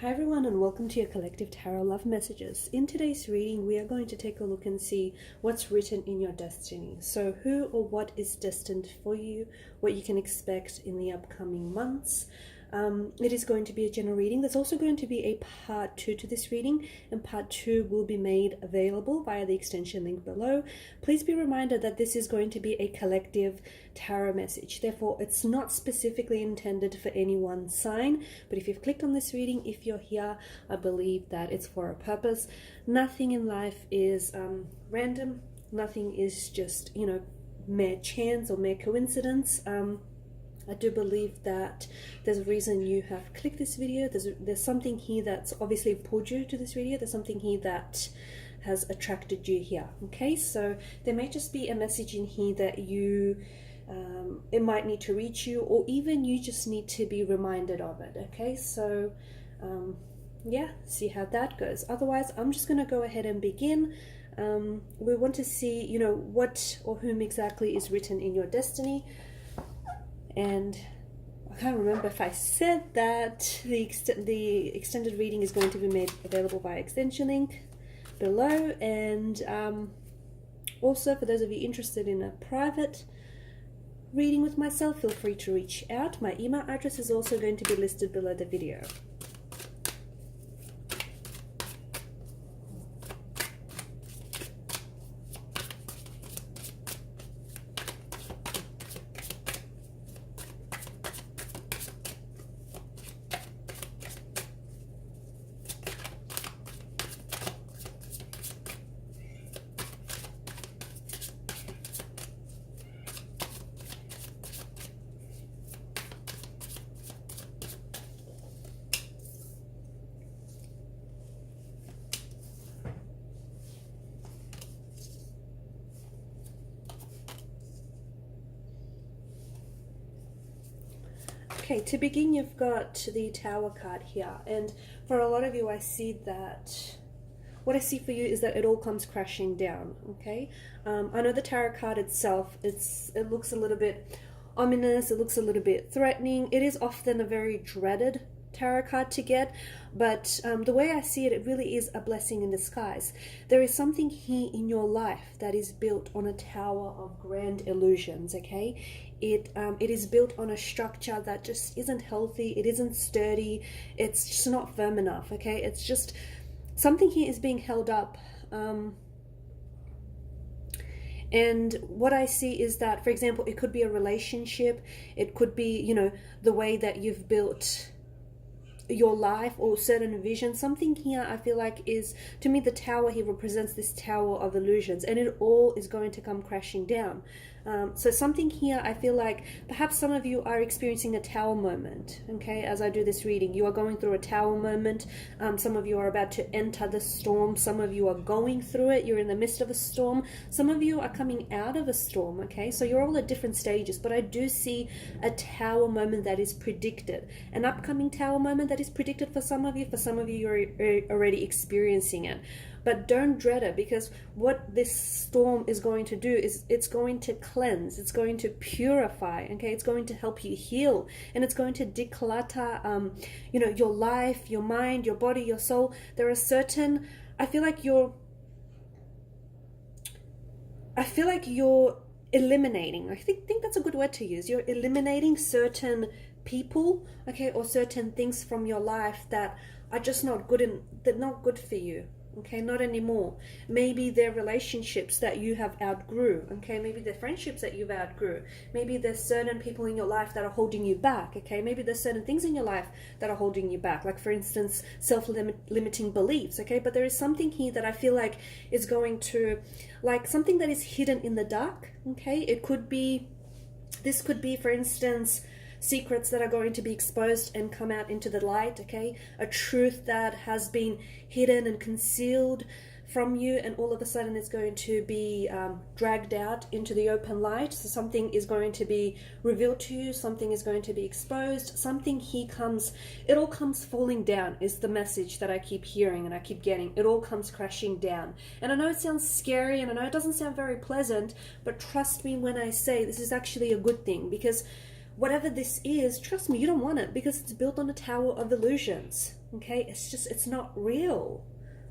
Hi everyone, and welcome to your Collective Tarot Love Messages. In today's reading, we are going to take a look and see what's written in your destiny. So who or what is destined for you, what you can expect in the upcoming months. It is going to be a general reading. There's also going to be a part 2 to this reading, and part 2 will be made available via the extension link below. Please be reminded that this is going to be a collective tarot message. Therefore, it's not specifically intended for any one sign, but if you've clicked on this reading, if you're here, I believe that it's for a purpose. Nothing in life is random. Nothing is just, mere chance or mere coincidence. I do believe that there's a reason you have clicked this video. There's something here that's obviously pulled you to this video. There's something here that has attracted you here. Okay, so there may just be a message in here that you, it might need to reach you, or even you just need to be reminded of it. Okay, so yeah, see how that goes. Otherwise, I'm just going to go ahead and begin. We want to see, what or whom exactly is written in your destiny. And I can't remember if I said that the extended reading is going to be made available via extension link below. And also, for those of you interested in a private reading with myself, feel free to reach out. My email address is also going to be listed below the video. Okay, to begin, you've got the Tower card here, and for a lot of you, I see that what I see for you is that it all comes crashing down. Okay, I know the Tarot card itself, it looks a little bit ominous, it looks a little bit threatening. It is often a very dreaded tarot card to get, but the way I see it, it really is a blessing in disguise. There is something here in your life that is built on a tower of grand illusions. Okay, it is built on a structure that just isn't healthy, it isn't sturdy, it's just not firm enough. Okay, it's just something here is being held up. And what I see is that, for example, it could be a relationship, it could be, the way that you've built your life or certain vision. Something here I feel like is, to me, the tower here represents this tower of illusions, and it all is going to come crashing down. So something here, I feel like perhaps some of you are experiencing a tower moment. Okay, as I do this reading, you are going through a tower moment. Some of you are about to enter the storm. Some of you are going through it. You're in the midst of a storm. Some of you are coming out of a storm. Okay, so you're all at different stages, but I do see a tower moment that is predicted, an upcoming tower moment that is predicted for some of you. For some of you, you're already experiencing it. But don't dread it, because what this storm is going to do is it's going to cleanse, it's going to purify, okay? It's going to help you heal, and it's going to declutter, your life, your mind, your body, your soul. There are certain, I feel like you're eliminating, I think that's a good word to use. You're eliminating certain people, okay, or certain things from your life that are just not good, and they're not good for you. Okay, not anymore. Maybe they're relationships that you have outgrew. Okay, maybe they're friendships that you've outgrew. Maybe there's certain people in your life that are holding you back. Okay, maybe there's certain things in your life that are holding you back, like for instance, self-limiting beliefs. Okay, but there is something here that I feel like is going to, like something that is hidden in the dark. Okay, this could be, for instance, secrets that are going to be exposed and come out into the light. Okay, a truth that has been hidden and concealed from you, and all of a sudden it's going to be dragged out into the open light. So something is going to be revealed to you, something is going to be exposed, something here comes, it all comes falling down is the message that I keep hearing and I keep getting. It all comes crashing down. And I know it sounds scary, and I know it doesn't sound very pleasant, but trust me when I say this is actually a good thing, because whatever this is, trust me, you don't want it, because it's built on a tower of illusions. Okay, it's not real.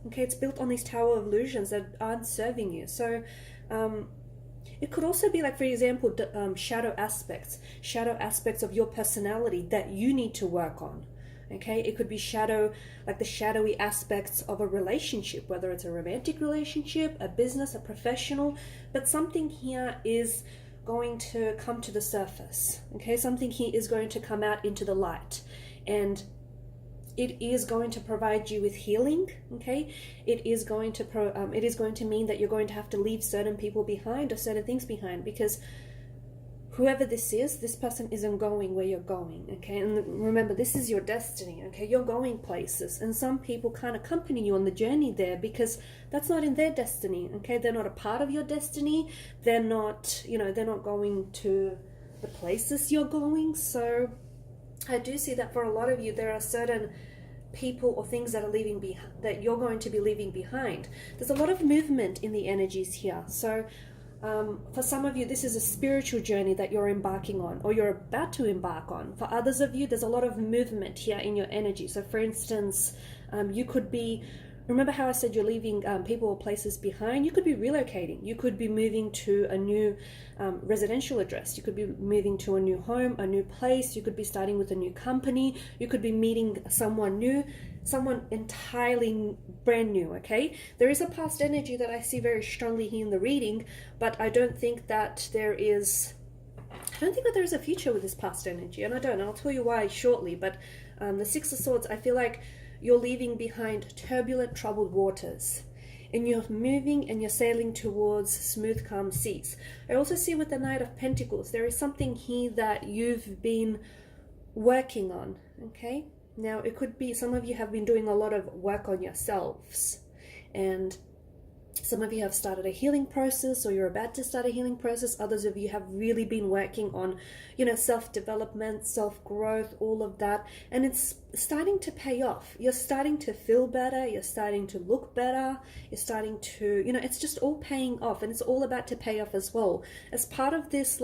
Okay, it's built on these tower of illusions that aren't serving you. So it could also be like, for example, shadow aspects of your personality that you need to work on. Okay, it could be like the shadowy aspects of a relationship, whether it's a romantic relationship, a business, a professional, but something here is going to come to the surface. Okay, something here is going to come out into the light, and it is going to provide you with healing. Okay, it is going to mean that you're going to have to leave certain people behind or certain things behind, because whoever this person isn't going where you're going. Okay, and remember, this is your destiny. Okay, you're going places, and some people can't accompany you on the journey there because that's not in their destiny. Okay, they're not a part of your destiny. They're not going to the places you're going. So I do see that for a lot of you, there are certain people or things that are leaving behind, that you're going to be leaving behind. There's a lot of movement in the energies here. So for some of you, this is a spiritual journey that you're embarking on, or you're about to embark on. For others of you, there's a lot of movement here in your energy. So for instance, you could be, remember how I said you're leaving people or places behind? You could be relocating. You could be moving to a new residential address. You could be moving to a new home, a new place. You could be starting with a new company. You could be meeting someone new, someone entirely brand new. Okay, there is a past energy that I see very strongly here in the reading, but I don't think that there is a future with this past energy, and I'll tell you why shortly. But the Six of Swords, I feel like you're leaving behind turbulent, troubled waters, and you're moving and you're sailing towards smooth, calm seas. I also see with the Knight of Pentacles, there is something here that you've been working on. Okay, now it could be some of you have been doing a lot of work on yourselves, and some of you have started a healing process, or you're about to start a healing process. Others of you have really been working on, self-development, self-growth, all of that. And it's starting to pay off. You're starting to feel better. You're starting to look better. You're starting to, it's just all paying off. And it's all about to pay off as well. As part of this,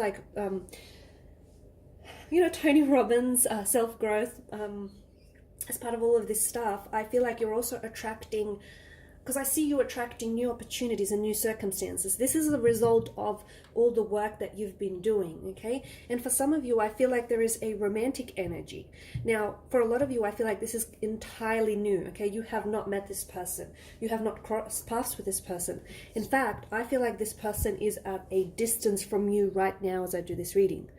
Tony Robbins, self-growth, as part of all of this stuff, I feel like you're also attracting, because I see you attracting new opportunities and new circumstances. This is the result of all the work that you've been doing, okay? And for some of you, I feel like there is a romantic energy. Now, for a lot of you, I feel like this is entirely new, okay? You have not met this person. You have not crossed paths with this person. In fact, I feel like this person is at a distance from you right now as I do this reading.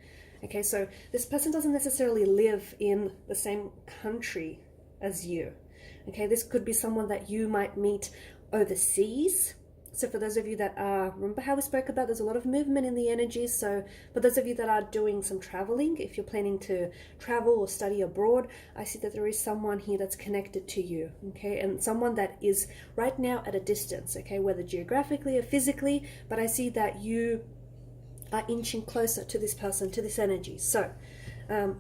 Okay, so this person doesn't necessarily live in the same country as you. Okay, this could be someone that you might meet overseas. So for those of you that are, remember how we spoke about, there's a lot of movement in the energies. So for those of you that are doing some traveling, if you're planning to travel or study abroad, I see that there is someone here that's connected to you, okay? And someone that is right now at a distance, okay? Whether geographically or physically, but I see that you are inching closer to this person, to this energy. So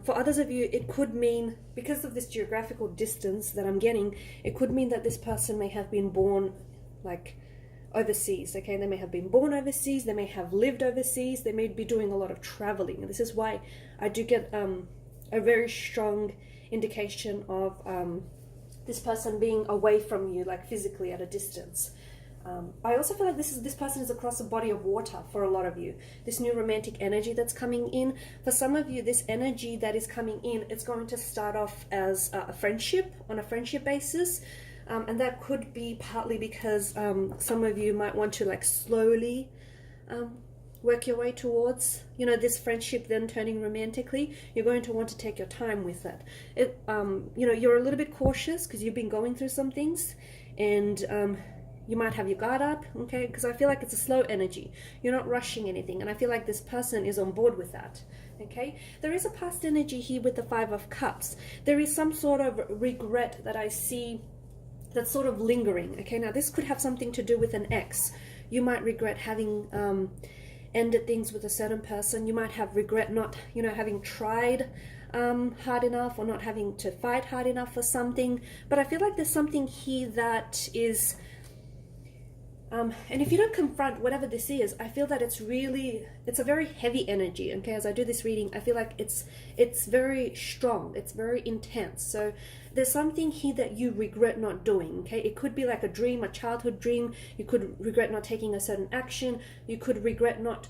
for others of you, it could mean, because of this geographical distance that I'm getting, it could mean that this person may have been born overseas, okay? They may have been born overseas, they may have lived overseas, they may be doing a lot of traveling. And this is why I do get a very strong indication of this person being away from you, like physically at a distance. I also feel like this person is across a body of water for a lot of you. This new romantic energy that's coming in. For some of you, this energy that is coming in, it's going to start off as a friendship, on a friendship basis. And that could be partly because some of you might want to slowly work your way towards, this friendship then turning romantically. You're going to want to take your time with it. You're a little bit cautious because you've been going through some things, and you might have your guard up, okay? Because I feel like it's a slow energy. You're not rushing anything, and I feel like this person is on board with that, okay? There is a past energy here with the Five of Cups. There is some sort of regret that I see that's sort of lingering, okay? Now, this could have something to do with an ex. You might regret having ended things with a certain person. You might have regret not, having tried hard enough, or not having to fight hard enough for something. But I feel like there's something here that is... and if you don't confront whatever this is, I feel that it's a very heavy energy, okay? As I do this reading, I feel like it's very strong, it's very intense. So there's something here that you regret not doing, okay? It could be like a dream, a childhood dream. You could regret not taking a certain action. You could regret not,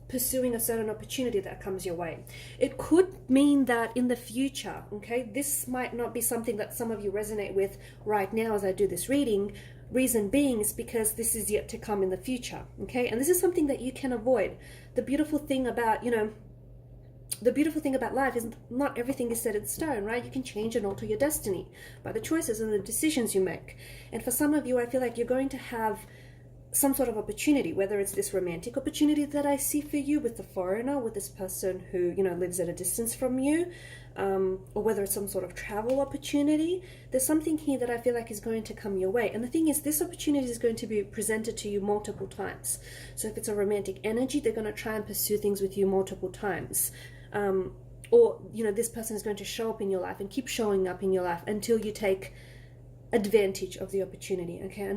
pursuing a certain opportunity that comes your way. It could mean that in the future, okay, this might not be something that some of you resonate with right now as I do this reading. Reason being is because this is yet to come in the future, okay? And this is something that you can avoid. The beautiful thing about, the beautiful thing about life is not everything is set in stone, right? You can change and alter your destiny by the choices and the decisions you make. And for some of you, I feel like you're going to have some sort of opportunity, whether it's this romantic opportunity that I see for you with the foreigner, with this person who, lives at a distance from you, or whether it's some sort of travel opportunity. There's something here that I feel like is going to come your way. And the thing is, this opportunity is going to be presented to you multiple times. So if it's a romantic energy, they're going to try and pursue things with you multiple times. Or, this person is going to show up in your life and keep showing up in your life until you take advantage of the opportunity, okay?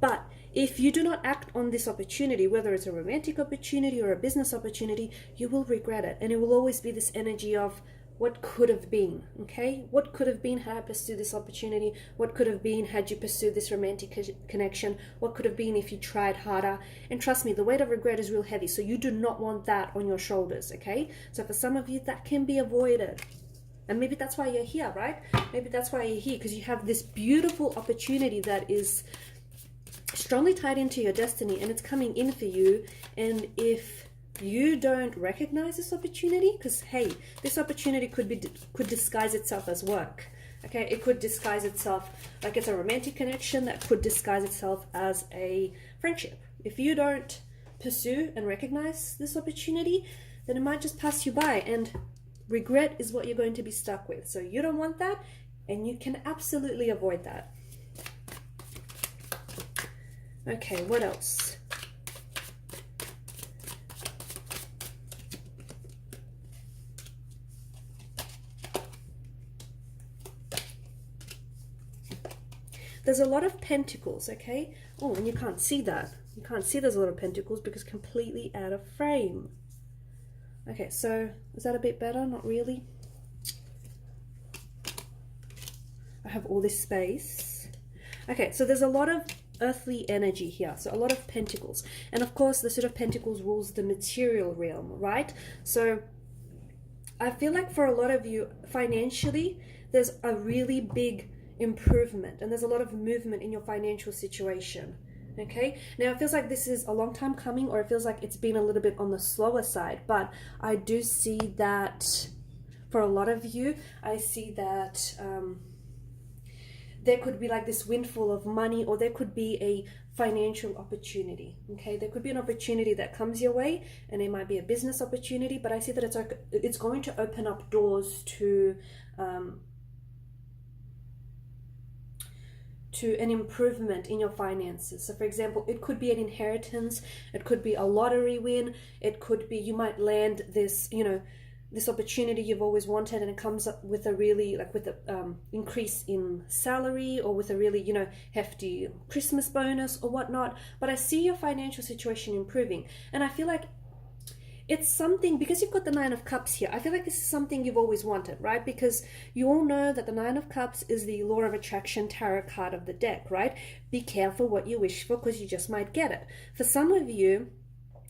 But if you do not act on this opportunity, whether it's a romantic opportunity or a business opportunity, you will regret it. And it will always be this energy of what could have been, okay? What could have been had I pursued this opportunity? What could have been had you pursued this romantic connection? What could have been if you tried harder? And trust me, the weight of regret is real heavy. So you do not want that on your shoulders, okay? So for some of you, that can be avoided. And maybe that's why you're here, right? Maybe that's why you're here, because you have this beautiful opportunity that is strongly tied into your destiny, and it's coming in for you. And if you don't recognize this opportunity, because hey, this opportunity could disguise itself as work, okay? It could disguise itself like it's a romantic connection, that could disguise itself as a friendship. If you don't pursue and recognize this opportunity, then it might just pass you by, and regret is what you're going to be stuck with. So you don't want that, and you can absolutely avoid that. Okay, what else? There's a lot of pentacles, okay? Oh, and you can't see that. You can't see there's a lot of pentacles because completely out of frame. Okay, so is that a bit better? Not really. I have all this space. Okay, so there's a lot of earthly energy here, so a lot of pentacles, and of course the Suit of Pentacles rules the material realm, right? So I feel like for a lot of you, financially, there's a really big improvement, and there's a lot of movement in your financial situation, okay? Now it feels like this is a long time coming, or it feels like it's been a little bit on the slower side, but I do see that for a lot of you, I see that there could be like this windfall of money, or there could be a financial opportunity, okay? There could be an opportunity that comes your way, and it might be a business opportunity, but I see that it's going to open up doors to an improvement in your finances. So for example, it could be an inheritance, it could be a lottery win, it could be you might land this, this opportunity you've always wanted, and it comes up with a really, like with a increase in salary, or with a really, hefty Christmas bonus or whatnot. But I see your financial situation improving, and I feel like it's something, because you've got the Nine of Cups here, I feel like this is something you've always wanted, right? Because you all know that the Nine of Cups is the Law of Attraction tarot card of the deck, right? Be careful what you wish for, because you just might get it. For some of you,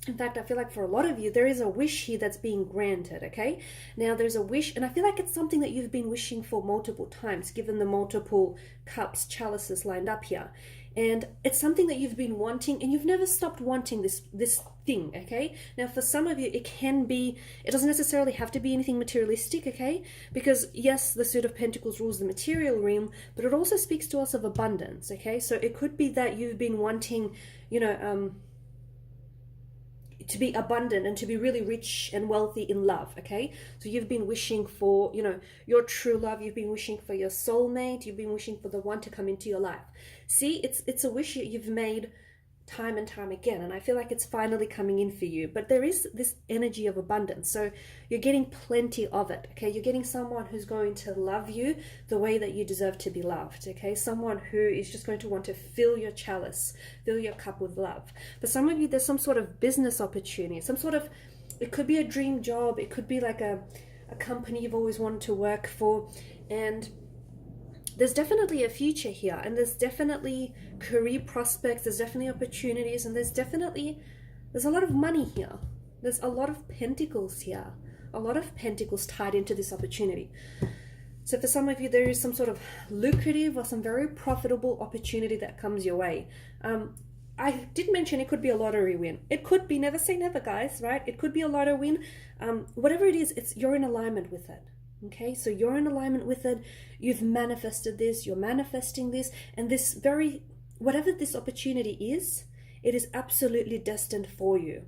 in fact, I feel like for a lot of you, there is a wish here that's being granted, okay? Now, there's a wish, and I feel like it's something that you've been wishing for multiple times, given the multiple cups, chalices lined up here. And it's something that you've been wanting, and you've never stopped wanting this thing, okay? Now, for some of you, it doesn't necessarily have to be anything materialistic, okay? Because, yes, the Suit of Pentacles rules the material realm, but it also speaks to us of abundance, okay? So it could be that you've been wanting, to be abundant and to be really rich and wealthy in love, okay? So you've been wishing for, your true love. You've been wishing for your soulmate. You've been wishing for the one to come into your life. See, it's a wish you've made time and time again, and I feel like it's finally coming in for you. But there is this energy of abundance, so you're getting plenty of it, okay? You're getting someone who's going to love you the way that you deserve to be loved, okay? Someone who is just going to want to fill your chalice, fill your cup with love. For some of you, there's some sort of business opportunity, it could be a dream job, it could be like a company you've always wanted to work for. And there's definitely a future here, and there's definitely career prospects, there's definitely opportunities, and there's a lot of money here. There's a lot of pentacles here, a lot of pentacles tied into this opportunity. So for some of you, there is some sort of lucrative or some very profitable opportunity that comes your way. I did mention it could be a lottery win. It could be, never say never, guys, right? It could be a lottery win. Whatever it is, you're in alignment with it. Okay, so you're in alignment with it. You've manifested this, you're manifesting this, and whatever this opportunity is, it is absolutely destined for you.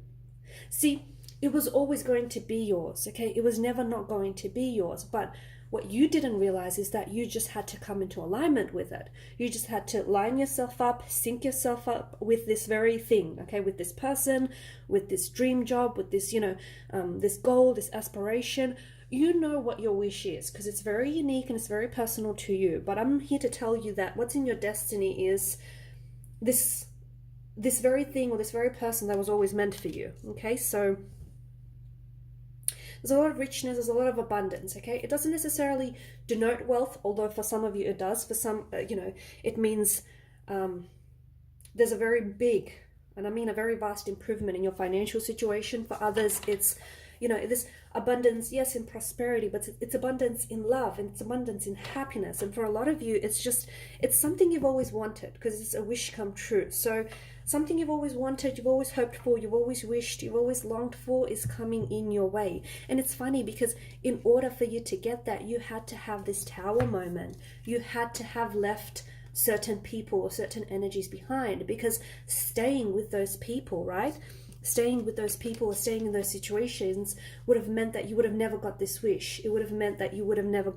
See, it was always going to be yours, okay? It was never not going to be yours, but what you didn't realize is that you just had to come into alignment with it. You just had to line yourself up, sync yourself up with this very thing, okay? With this person, with this dream job, with this, this goal, this aspiration. You know what your wish is because it's very unique and it's very personal to you. But I'm here to tell you that what's in your destiny is this very thing or this very person that was always meant for you, okay? So there's a lot of richness, there's a lot of abundance, okay? It doesn't necessarily denote wealth, although for some of you it does. For some, it means there's a very big, and I mean a very vast improvement in your financial situation. For others, it's, this abundance, yes, in prosperity, but it's abundance in love and it's abundance in happiness. And for a lot of you, it's something you've always wanted because it's a wish come true. So something you've always wanted, you've always hoped for, you've always wished, you've always longed for is coming in your way. And it's funny because in order for you to get that, you had to have this tower moment. You had to have left certain people or certain energies behind, because staying with those people, right? Staying with those people or staying in those situations would have meant that you would have never got this wish. It would have meant that you would have never,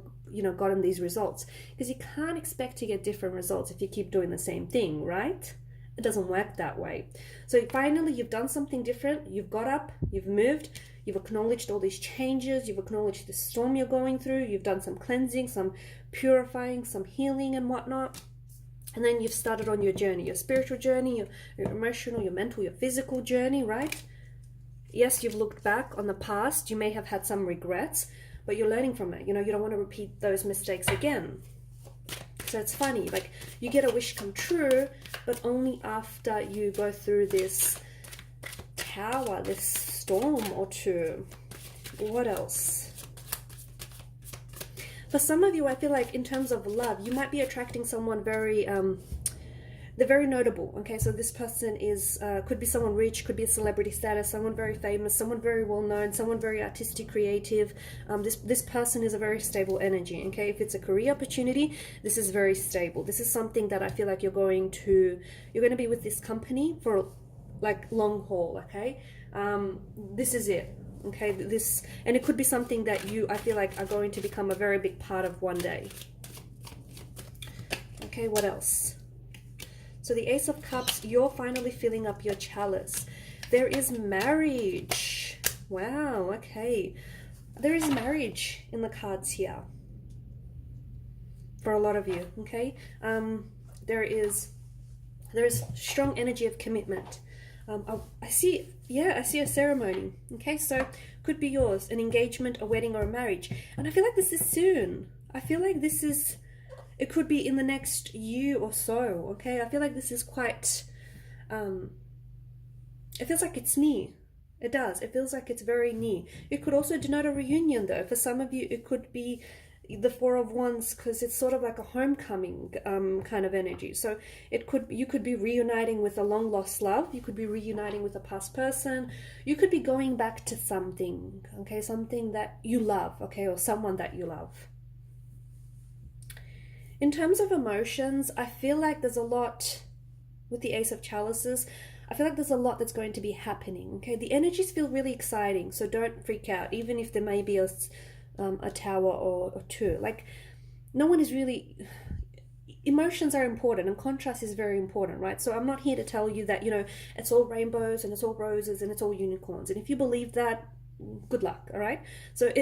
gotten these results, because you can't expect to get different results if you keep doing the same thing, right? It doesn't work that way. So finally, you've done something different. You've got up, you've moved, you've acknowledged all these changes, you've acknowledged the storm you're going through, you've done some cleansing, some purifying, some healing and whatnot. And then you've started on your journey, your spiritual journey, your emotional, your mental, your physical journey, right? Yes, you've looked back on the past. You may have had some regrets, but you're learning from it. You don't want to repeat those mistakes again. So it's funny, like you get a wish come true, but only after you go through this tower, this storm or two. What else? For some of you, I feel like in terms of love, you might be attracting someone very, they're very notable, okay? So this person is, could be someone rich, could be a celebrity status, someone very famous, someone very well-known, someone very artistic, creative. This person is a very stable energy, okay? If it's a career opportunity, this is very stable. This is something that I feel like you're going to be with this company for like long haul, okay? This is it. Okay, and it could be something that I feel like are going to become a very big part of one day. Okay, what else? So the Ace of Cups, you're finally filling up your chalice. There is marriage. Wow, okay. There is marriage in the cards here. For a lot of you, okay? There is strong energy of commitment. I see a ceremony, okay, so could be yours, an engagement, a wedding, or a marriage, and I feel like this is soon. I feel like it could be in the next year or so, okay. I feel like this is quite, it feels like it's near. It does. It feels like it's very near. It could also denote a reunion, though. For some of you, it could be the Four of Wands, because it's sort of like a homecoming kind of energy. So you could be reuniting with a long lost love. You could be reuniting with a past person. You could be going back to something, okay, something that you love, okay, or someone that you love. In terms of emotions, I feel like there's a lot with the Ace of Chalices. I feel like there's a lot that's going to be happening, okay. The energies feel really exciting, so don't freak out, even if there may be a tower or two. Like, no one is really, emotions are important and contrast is very important, right? So I'm not here to tell you that it's all rainbows and it's all roses and it's all unicorns, and if you believe that, good luck. All right, so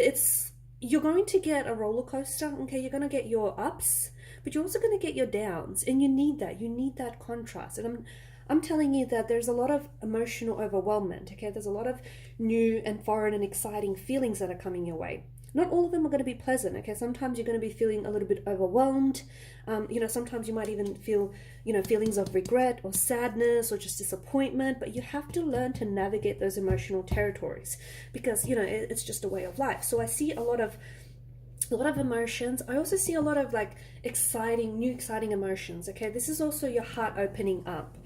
you're going to get a roller coaster, okay. You're going to get your ups, but you're also going to get your downs, and you need that contrast. And I'm telling you that there's a lot of emotional overwhelmment, okay. There's a lot of new and foreign and exciting feelings that are coming your way. not all of them are going to be pleasant. Okay, sometimes you're going to be feeling a little bit overwhelmed. Sometimes you might even feel, feelings of regret or sadness or just disappointment, but you have to learn to navigate those emotional territories because, it's just a way of life. So I see a lot of emotions. I also see a lot of like new exciting emotions. Okay, this is also your heart opening up.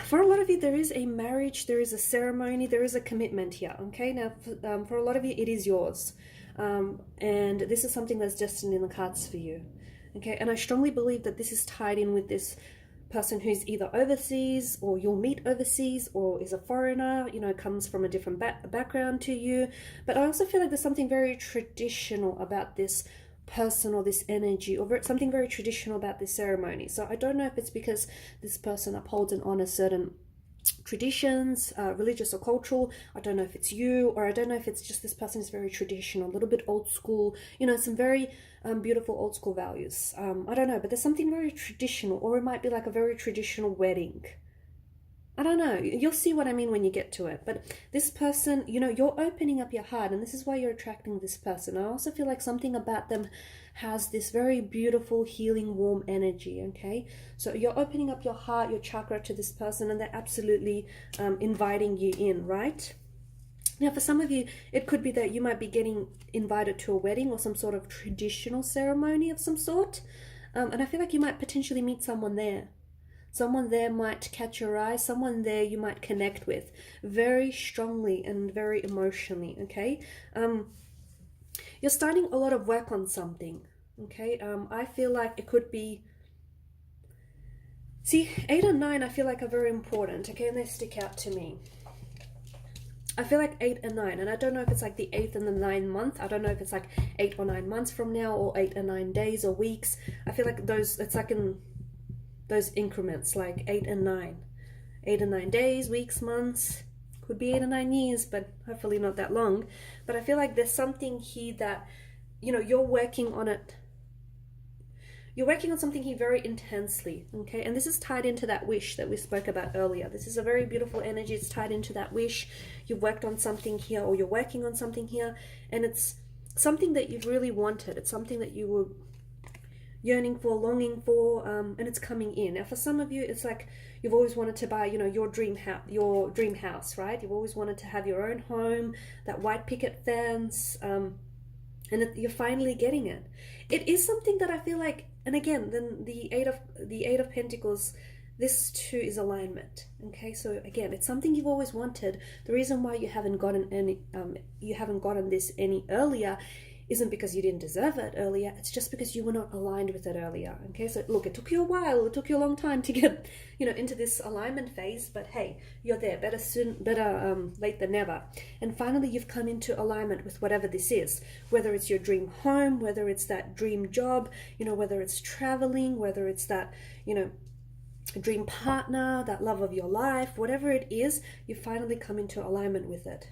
For a lot of you, there is a marriage, there is a ceremony, there is a commitment here. Okay, now for a lot of you, it is yours, and this is something that's destined in the cards for you. Okay, and I strongly believe that this is tied in with this person who's either overseas or you'll meet overseas or is a foreigner, comes from a different background to you. But I also feel like there's something very traditional about this person or this energy, or something very traditional about this ceremony. So I don't know if it's because this person upholds and honors certain traditions, religious or cultural. I don't know if it's you, or I don't know if it's just this person is very traditional, a little bit old school, some very beautiful old school values. I don't know, but there's something very traditional, or it might be like a very traditional wedding. I don't know. You'll see what I mean when you get to it. But this person, you're opening up your heart, and this is why you're attracting this person. I also feel like something about them has this very beautiful, healing, warm energy, okay? So you're opening up your heart, your chakra to this person, and they're absolutely inviting you in, right? Now, for some of you, it could be that you might be getting invited to a wedding or some sort of traditional ceremony of some sort. And I feel like you might potentially meet someone there. Someone there might catch your eye. Someone there you might connect with very strongly and very emotionally, okay? You're starting a lot of work on something, okay? I feel like it could be... See, 8 and 9 I feel like are very important, okay? And they stick out to me. I feel like 8 and 9, and I don't know if it's like the 8th and the 9th month. I don't know if it's like 8 or 9 months from now, or 8 and 9 days or weeks. I feel like it's like in those increments, like 8 and 9. 8 and 9 days, weeks, months, could be 8 and 9 years, but hopefully not that long. But I feel like there's something here that, you're working on it. You're working on something here very intensely, okay? And this is tied into that wish that we spoke about earlier. This is a very beautiful energy. It's tied into that wish. You've worked on something here, or you're working on something here, and it's something that you've really wanted. It's something that you were yearning for, longing for, and it's coming in. Now, for some of you, it's like you've always wanted to buy, your dream house, right? You've always wanted to have your own home, that white picket fence, and you're finally getting it. It is something that I feel like, and again, then the eight of Pentacles, this too is alignment. Okay, so again, it's something you've always wanted. The reason why you haven't gotten this any earlier isn't because you didn't deserve it earlier. It's just because you were not aligned with it earlier. Okay, so look, it took you a while. It took you a long time to get, into this alignment phase. But hey, you're there. Better late than never. And finally, you've come into alignment with whatever this is. Whether it's your dream home, whether it's that dream job, whether it's traveling, whether it's that, a dream partner, that love of your life, whatever it is, you finally come into alignment with it.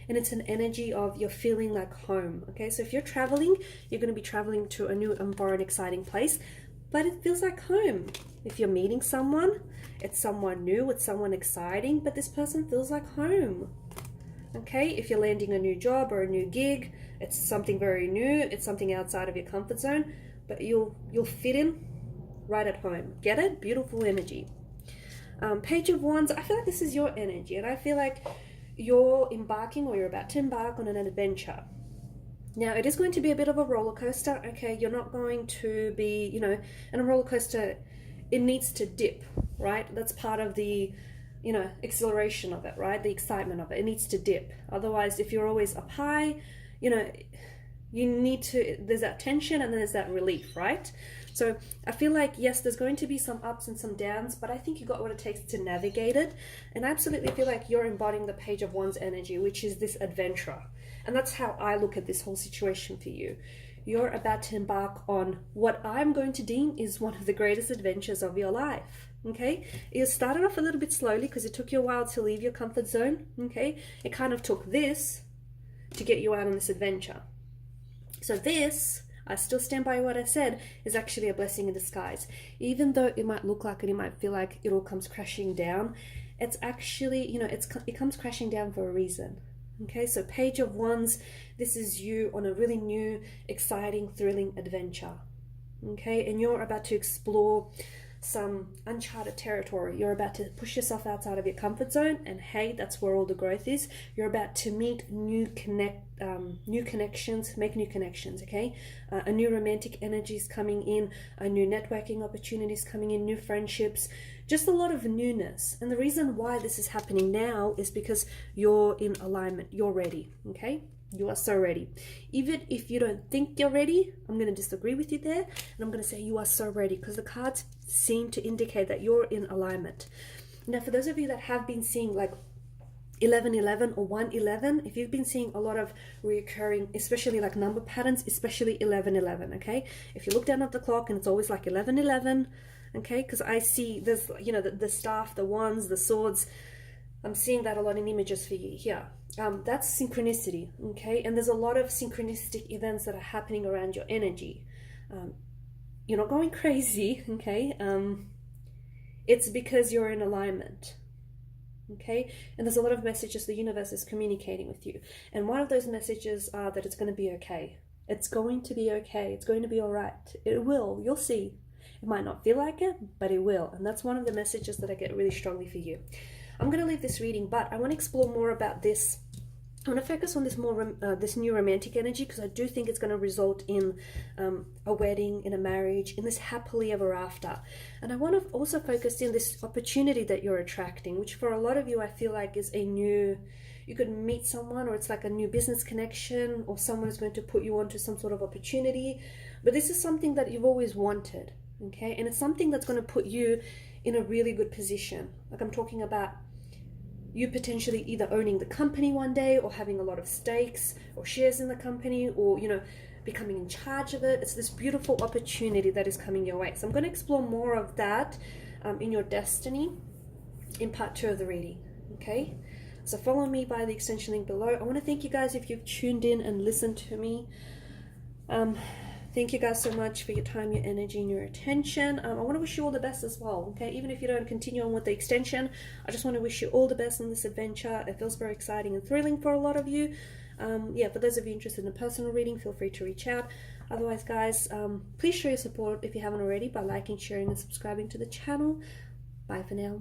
And it's an energy of you're feeling like home, okay? So if you're traveling, you're going to be traveling to a new and foreign exciting place, but it feels like home. If you're meeting someone, it's someone new, it's someone exciting, but this person feels like home, okay? If you're landing a new job or a new gig, it's something very new, it's something outside of your comfort zone, but you'll fit in right at home. Get it? Beautiful energy. Page of Wands, I feel like this is your energy, and I feel like you're embarking, or you're about to embark on an adventure. Now, it is going to be a bit of a roller coaster, okay? You're not going to be, in a roller coaster, it needs to dip, right? That's part of the, exhilaration of it, right? The excitement of it. It needs to dip. Otherwise, if you're always up high, you need to, there's that tension and then there's that relief, right? So I feel like, yes, there's going to be some ups and some downs, but I think you got what it takes to navigate it. And I absolutely feel like you're embodying the Page of Wands energy, which is this adventurer. And that's how I look at this whole situation for you. You're about to embark on what I'm going to deem is one of the greatest adventures of your life. Okay, you started off a little bit slowly because it took you a while to leave your comfort zone. Okay, it kind of took this to get you out on this adventure. So this, I still stand by what I said, is actually a blessing in disguise. Even though it might look like it, it might feel like it all comes crashing down, it's actually, it comes crashing down for a reason. Okay, so Page of Wands, this is you on a really new, exciting, thrilling adventure. Okay, and you're about to explore some uncharted territory. You're about to push yourself outside of your comfort zone, and hey, that's where all the growth is. You're about to meet new connections, make new connections. Okay, a new romantic energy is coming in, a new networking opportunities coming in, new friendships, just a lot of newness. And the reason why this is happening now is because you're in alignment. You're ready. Okay. You are so ready. Even if you don't think you're ready, I'm going to disagree with you there. And I'm going to say you are so ready, because the cards seem to indicate that you're in alignment. Now, for those of you that have been seeing like 1111 or 111, if you've been seeing a lot of reoccurring, especially like number patterns, especially 1111, okay? If you look down at the clock and it's always like 1111, okay? Because I see there's, you know, the staff, the wands, the swords. I'm seeing that a lot in images for you here. That's synchronicity, okay? And there's a lot of synchronistic events that are happening around your energy. You're not going crazy, okay? It's because you're in alignment, okay? And there's a lot of messages the universe is communicating with you. And one of those messages are that it's going to be okay. It's going to be okay. It's going to be all right. It will. You'll see. It might not feel like it, but it will. And that's one of the messages that I get really strongly for you. I'm going to leave this reading, but I want to explore more about this. I want to focus on this this new romantic energy, because I do think it's going to result in a wedding, in a marriage, in this happily ever after. And I want to also focus in this opportunity that you're attracting, which for a lot of you, I feel like is a new, you could meet someone, or it's like a new business connection, or someone is going to put you onto some sort of opportunity. But this is something that you've always wanted, okay? And it's something that's going to put you in a really good position. Like I'm talking about you potentially either owning the company one day, or having a lot of stakes or shares in the company, or, you know, becoming in charge of it. It's this beautiful opportunity that is coming your way. So I'm going to explore more of that in your destiny in part 2 of the reading, okay? So follow me by the extension link below. I want to thank you guys if you've tuned in and listened to me. Thank you guys so much for your time, your energy, and your attention. I want to wish you all the best as well, okay? Even if you don't continue on with the extension, I just want to wish you all the best in this adventure. It feels very exciting and thrilling for a lot of you. Yeah, for those of you interested in a personal reading, feel free to reach out. Otherwise, guys, please show your support if you haven't already by liking, sharing, and subscribing to the channel. Bye for now.